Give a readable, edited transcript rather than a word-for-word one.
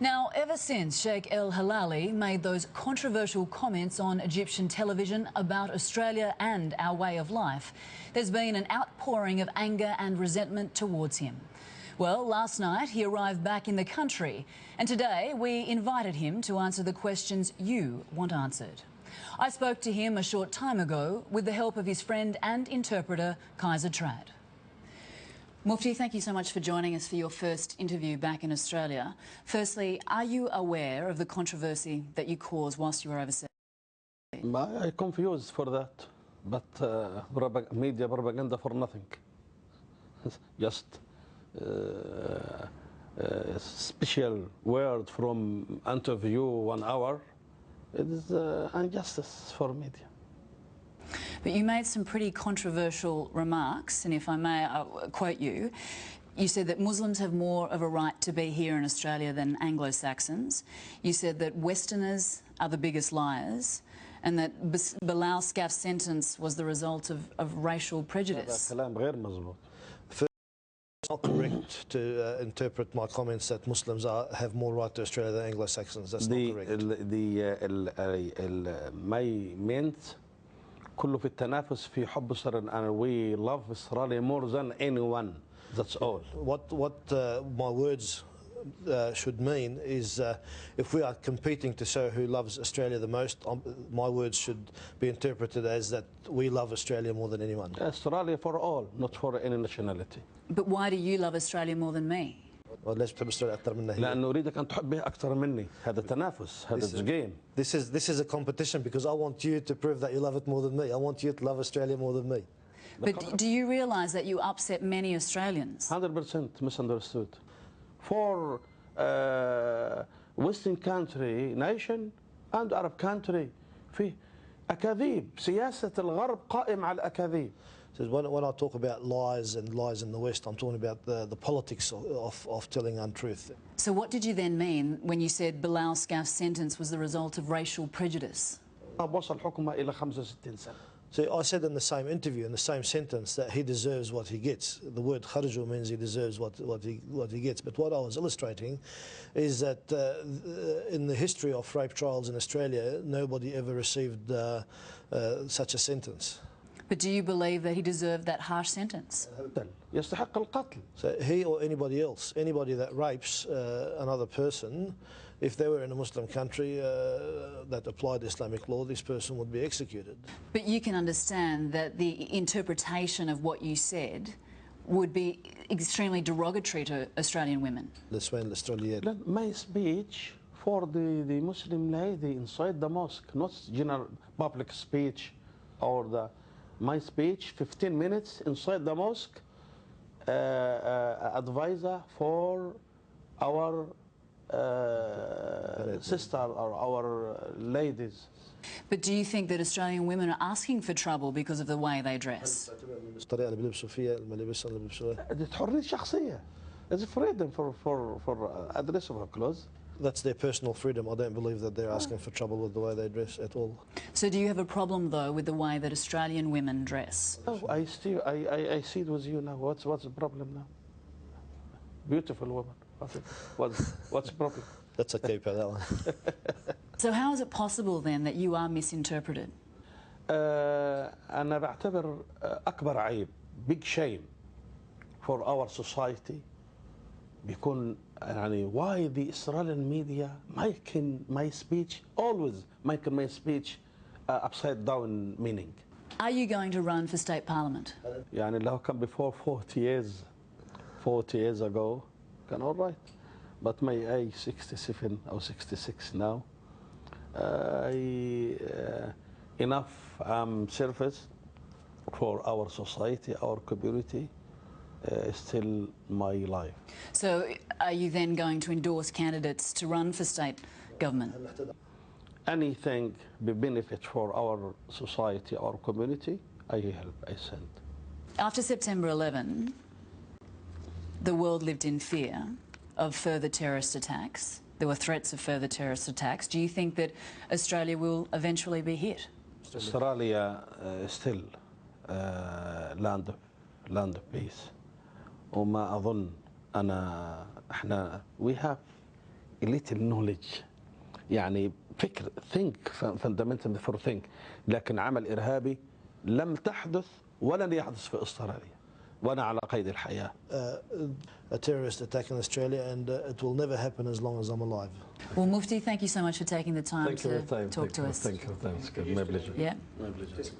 Now, ever since Sheikh al-Hilali made those controversial comments on Egyptian television about Australia and our way of life, there's been an outpouring of anger and resentment towards him. Well, last night he arrived back in the country, and today we invited him to answer the questions you want answered. I spoke to him a short time ago with the help of his friend and interpreter, Kaiser Trad. Mufti, thank you so much for joining us for your first interview back in Australia. Firstly, are you aware of the controversy that you caused whilst you were overseas? I'm confused for that, but media propaganda for nothing. Just a special word from interview 1 hour. It is injustice for media. But you made some pretty controversial remarks, and if I may quote you, you said that Muslims have more of a right to be here in Australia than Anglo-Saxons. You said that Westerners are the biggest liars, and that Bilal Skaff's sentence was the result of racial prejudice. It's not correct to interpret my comments that Muslims have more right to Australia than Anglo-Saxons. That's not correct. My meant كله في التنافس في حب إسرائيل, and we love Australia more than anyone. That's all. What my words should mean is if we are competing to show who loves Australia the most, my words should be interpreted as that we love Australia more than anyone. Australia for all, not for any nationality. But why do you love Australia more than me? ليش بتحب أستراليا أكثر منا هي؟ لأنه أريدك أن تحبها أكثر مني. هذا تنافس. هذا game. This is a competition because I want you to prove that you love it more than me. I want you to love Australia more than me. But do you realise that you upset many Australians? 100% misunderstood. For Western country, nation and Arab country, في أكاذيب. سياسة الغرب قائم على الأكاذيب. So when I talk about lies and lies in the West, I'm talking about the politics of telling untruth. So what did you then mean when you said Bilal Skaff's sentence was the result of racial prejudice? وصل حكمه إلى 65 سنة. So I said in the same interview, in the same sentence, that he deserves what he gets. The word kharaju means he deserves what he gets. But what I was illustrating is that in the history of rape trials in Australia, nobody ever received such a sentence. But do you believe that he deserved that harsh sentence? يستحق القتل. So he or anybody else, anybody that rapes another person, if they were in a Muslim country that applied Islamic law, this person would be executed. But you can understand that the interpretation of what you said would be extremely derogatory to Australian women. My speech for the Muslim lady inside the mosque, not general public speech or my speech, 15 minutes inside the mosque, advisor for our sister or our ladies. But do you think that Australian women are asking for trouble because of the way they dress? It's حرية شخصية. It's freedom for address of her clothes. That's their personal freedom. I don't believe that they're asking for trouble with the way they dress at all. So do you have a problem, though, with the way that Australian women dress? Oh, I see it with you now. What's the problem now? Beautiful woman. What's the problem? That's okay, pal, that one. So how is it possible, then, that you are misinterpreted? أنا بعتبر أكبر عيب, big shame for our society بيكون يعني why the Australian media making my speech upside down meaning. Are you going to run for state parliament? يعني لو كان before 40 years ago كان all right, but my age 67 or 66 now, enough service for our society, our community. Still my life. So are you then going to endorse candidates to run for state government? Anything be benefit for our society, our community, I help, I send. After September 11, the world lived in fear of further terrorist attacks. There were threats of further terrorist attacks. Do you think that Australia will eventually be hit? Australia still land of peace. وما أظن احنا we have little knowledge. يعني فكر think fundamental before think. لكن عمل إرهابي لم تحدث ولن يحدث في أستراليا وأنا على قيد الحياة. A terrorist attack in Australia, and it will never happen as long as I'm alive. Well, Mufti, thank you so much for taking the time to talk to us. Thank you. Thanks. Good. My pleasure. Yeah. My pleasure.